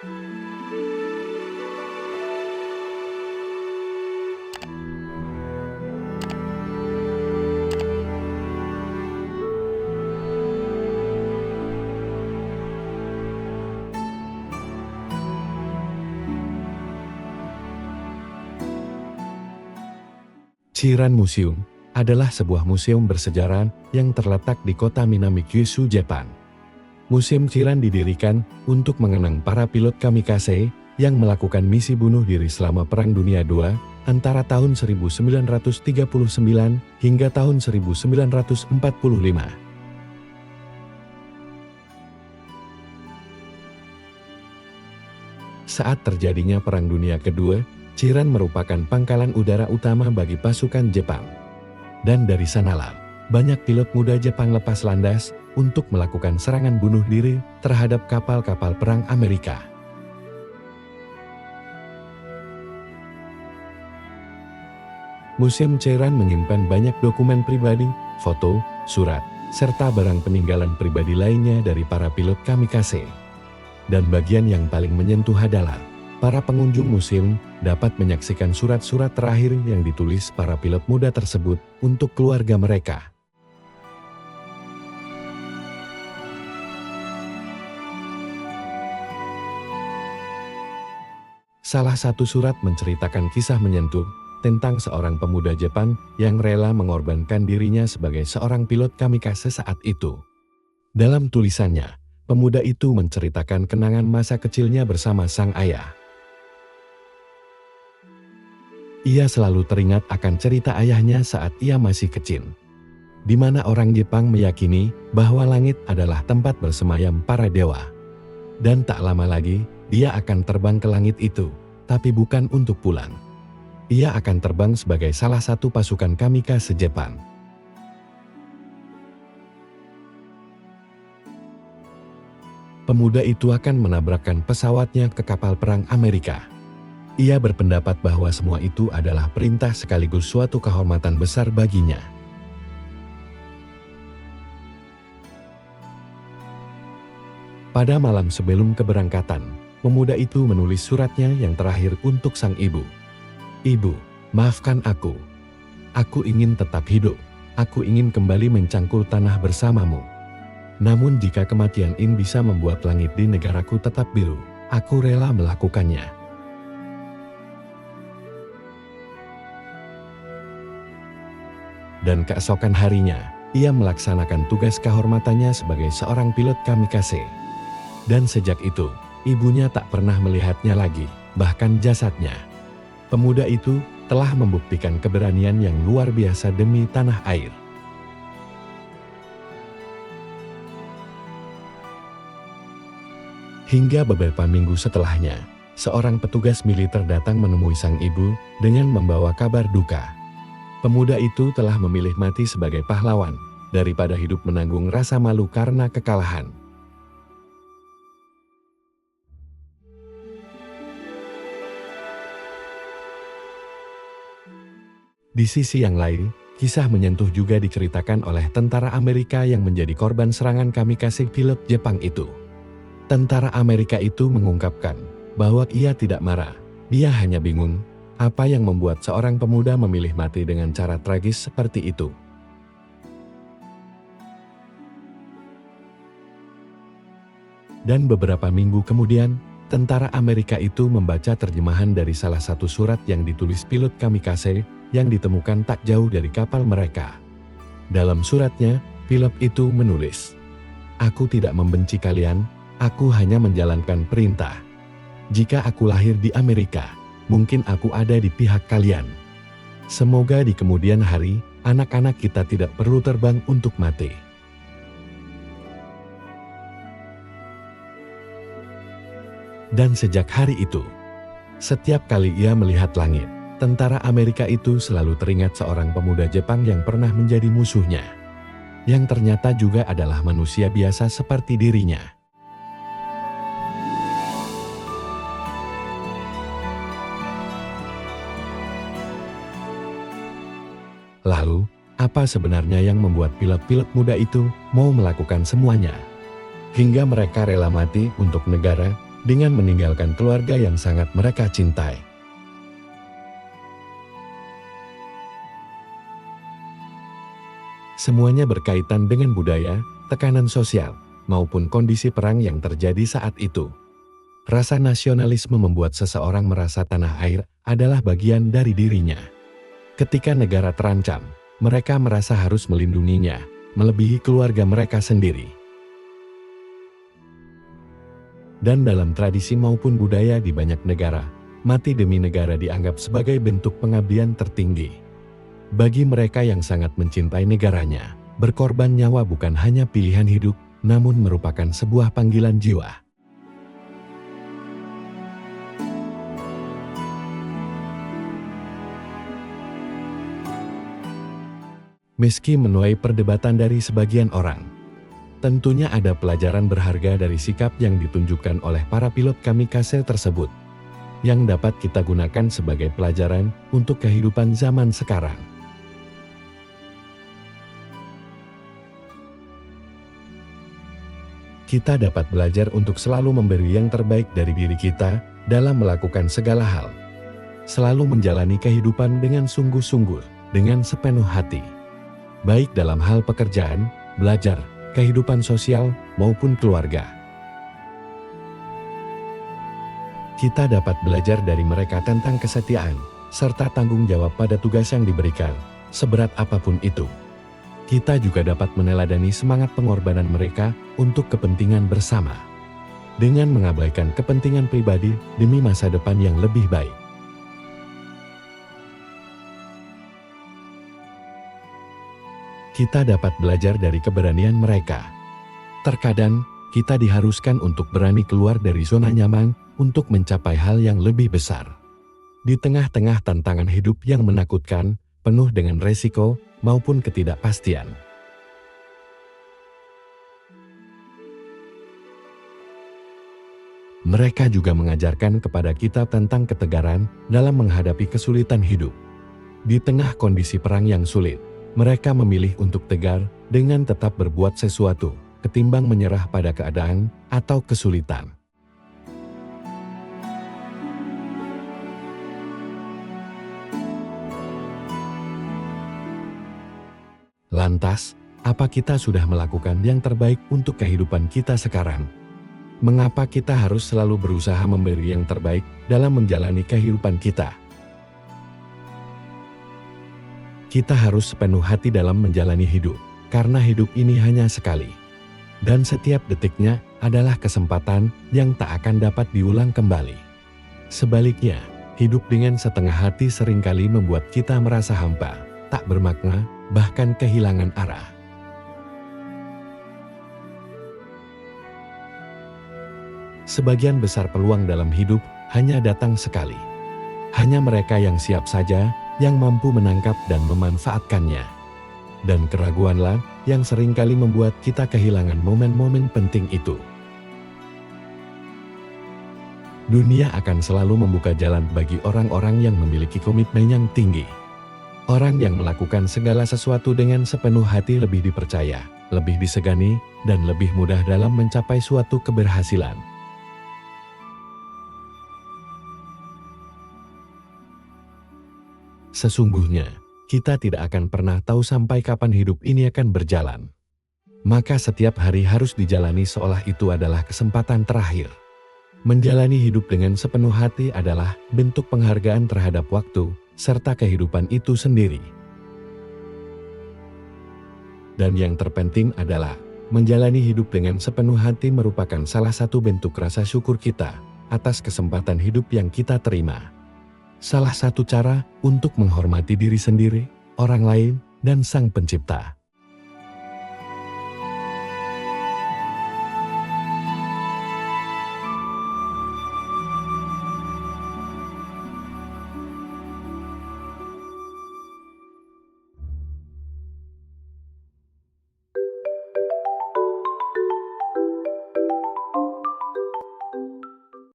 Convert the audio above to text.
Chiran Museum adalah sebuah museum bersejarah yang terletak di kota Minami Kyushu, Jepang. Museum Chiran didirikan untuk mengenang para pilot kamikaze yang melakukan misi bunuh diri selama Perang Dunia II antara tahun 1939 hingga tahun 1945. Saat terjadinya Perang Dunia Kedua, Chiran merupakan pangkalan udara utama bagi pasukan Jepang. Dan dari sanalah, banyak pilot muda Jepang lepas landas untuk melakukan serangan bunuh diri terhadap kapal-kapal perang Amerika. Museum Chiran menyimpan banyak dokumen pribadi, foto, surat, serta barang peninggalan pribadi lainnya dari para pilot kamikaze. Dan bagian yang paling menyentuh adalah para pengunjung museum dapat menyaksikan surat-surat terakhir yang ditulis para pilot muda tersebut untuk keluarga mereka. Salah satu surat menceritakan kisah menyentuh tentang seorang pemuda Jepang yang rela mengorbankan dirinya sebagai seorang pilot kamikaze saat itu. Dalam tulisannya, pemuda itu menceritakan kenangan masa kecilnya bersama sang ayah. Ia selalu teringat akan cerita ayahnya saat ia masih kecil, di mana orang Jepang meyakini bahwa langit adalah tempat bersemayam para dewa. Dan tak lama lagi, dia akan terbang ke langit itu, tapi bukan untuk pulang. Ia akan terbang sebagai salah satu pasukan kamikaze Jepang. Pemuda itu akan menabrakkan pesawatnya ke kapal perang Amerika. Ia berpendapat bahwa semua itu adalah perintah sekaligus suatu kehormatan besar baginya. Pada malam sebelum keberangkatan, pemuda itu menulis suratnya yang terakhir untuk sang ibu. "Ibu, maafkan aku. Aku ingin tetap hidup. Aku ingin kembali mencangkul tanah bersamamu. Namun jika kematian ini bisa membuat langit di negaraku tetap biru, aku rela melakukannya." Dan keesokan harinya, ia melaksanakan tugas kehormatannya sebagai seorang pilot kamikaze. Dan sejak itu, ibunya tak pernah melihatnya lagi, bahkan jasadnya. Pemuda itu telah membuktikan keberanian yang luar biasa demi tanah air. Hingga beberapa minggu setelahnya, seorang petugas militer datang menemui sang ibu dengan membawa kabar duka. Pemuda itu telah memilih mati sebagai pahlawan, daripada hidup menanggung rasa malu karena kekalahan. Di sisi yang lain, kisah menyentuh juga diceritakan oleh tentara Amerika yang menjadi korban serangan kamikaze pilot Jepang itu. Tentara Amerika itu mengungkapkan bahwa ia tidak marah, dia hanya bingung. Apa yang membuat seorang pemuda memilih mati dengan cara tragis seperti itu? Dan beberapa minggu kemudian, tentara Amerika itu membaca terjemahan dari salah satu surat yang ditulis pilot kamikaze yang ditemukan tak jauh dari kapal mereka. Dalam suratnya, pilot itu menulis, "Aku tidak membenci kalian, aku hanya menjalankan perintah. Jika aku lahir di Amerika, mungkin aku ada di pihak kalian. Semoga di kemudian hari, anak-anak kita tidak perlu terbang untuk mati." Dan sejak hari itu, setiap kali ia melihat langit, tentara Amerika itu selalu teringat seorang pemuda Jepang yang pernah menjadi musuhnya, yang ternyata juga adalah manusia biasa seperti dirinya. Lalu, apa sebenarnya yang membuat pilot-pilot muda itu mau melakukan semuanya? Hingga mereka rela mati untuk negara, dengan meninggalkan keluarga yang sangat mereka cintai. Semuanya berkaitan dengan budaya, tekanan sosial, maupun kondisi perang yang terjadi saat itu. Rasa nasionalisme membuat seseorang merasa tanah air adalah bagian dari dirinya. Ketika negara terancam, mereka merasa harus melindunginya, melebihi keluarga mereka sendiri. Dan dalam tradisi maupun budaya di banyak negara, mati demi negara dianggap sebagai bentuk pengabdian tertinggi. Bagi mereka yang sangat mencintai negaranya, berkorban nyawa bukan hanya pilihan hidup, namun merupakan sebuah panggilan jiwa. Meski menuai perdebatan dari sebagian orang, tentunya ada pelajaran berharga dari sikap yang ditunjukkan oleh para pilot kamikaze tersebut, yang dapat kita gunakan sebagai pelajaran untuk kehidupan zaman sekarang. Kita dapat belajar untuk selalu memberi yang terbaik dari diri kita dalam melakukan segala hal. Selalu menjalani kehidupan dengan sungguh-sungguh, dengan sepenuh hati. Baik dalam hal pekerjaan, belajar, kehidupan sosial, maupun keluarga. Kita dapat belajar dari mereka tentang kesetiaan, serta tanggung jawab pada tugas yang diberikan, seberat apapun itu. Kita juga dapat meneladani semangat pengorbanan mereka untuk kepentingan bersama, dengan mengabaikan kepentingan pribadi demi masa depan yang lebih baik. Kita dapat belajar dari keberanian mereka. Terkadang, kita diharuskan untuk berani keluar dari zona nyaman untuk mencapai hal yang lebih besar. Di tengah-tengah tantangan hidup yang menakutkan, penuh dengan resiko maupun ketidakpastian. Mereka juga mengajarkan kepada kita tentang ketegaran dalam menghadapi kesulitan hidup. Di tengah kondisi perang yang sulit, mereka memilih untuk tegar dengan tetap berbuat sesuatu, ketimbang menyerah pada keadaan atau kesulitan. Lantas, apa kita sudah melakukan yang terbaik untuk kehidupan kita sekarang? Mengapa kita harus selalu berusaha memberi yang terbaik dalam menjalani kehidupan kita? Kita harus sepenuh hati dalam menjalani hidup, karena hidup ini hanya sekali. Dan setiap detiknya adalah kesempatan yang tak akan dapat diulang kembali. Sebaliknya, hidup dengan setengah hati seringkali membuat kita merasa hampa, tak bermakna, bahkan kehilangan arah. Sebagian besar peluang dalam hidup hanya datang sekali. Hanya mereka yang siap saja yang mampu menangkap dan memanfaatkannya. Dan keraguanlah yang seringkali membuat kita kehilangan momen-momen penting itu. Dunia akan selalu membuka jalan bagi orang-orang yang memiliki komitmen yang tinggi. Orang yang melakukan segala sesuatu dengan sepenuh hati lebih dipercaya, lebih disegani, dan lebih mudah dalam mencapai suatu keberhasilan. Sesungguhnya, kita tidak akan pernah tahu sampai kapan hidup ini akan berjalan. Maka setiap hari harus dijalani seolah itu adalah kesempatan terakhir. Menjalani hidup dengan sepenuh hati adalah bentuk penghargaan terhadap waktu, serta kehidupan itu sendiri. Dan yang terpenting adalah, menjalani hidup dengan sepenuh hati merupakan salah satu bentuk rasa syukur kita atas kesempatan hidup yang kita terima. Salah satu cara untuk menghormati diri sendiri, orang lain, dan Sang Pencipta.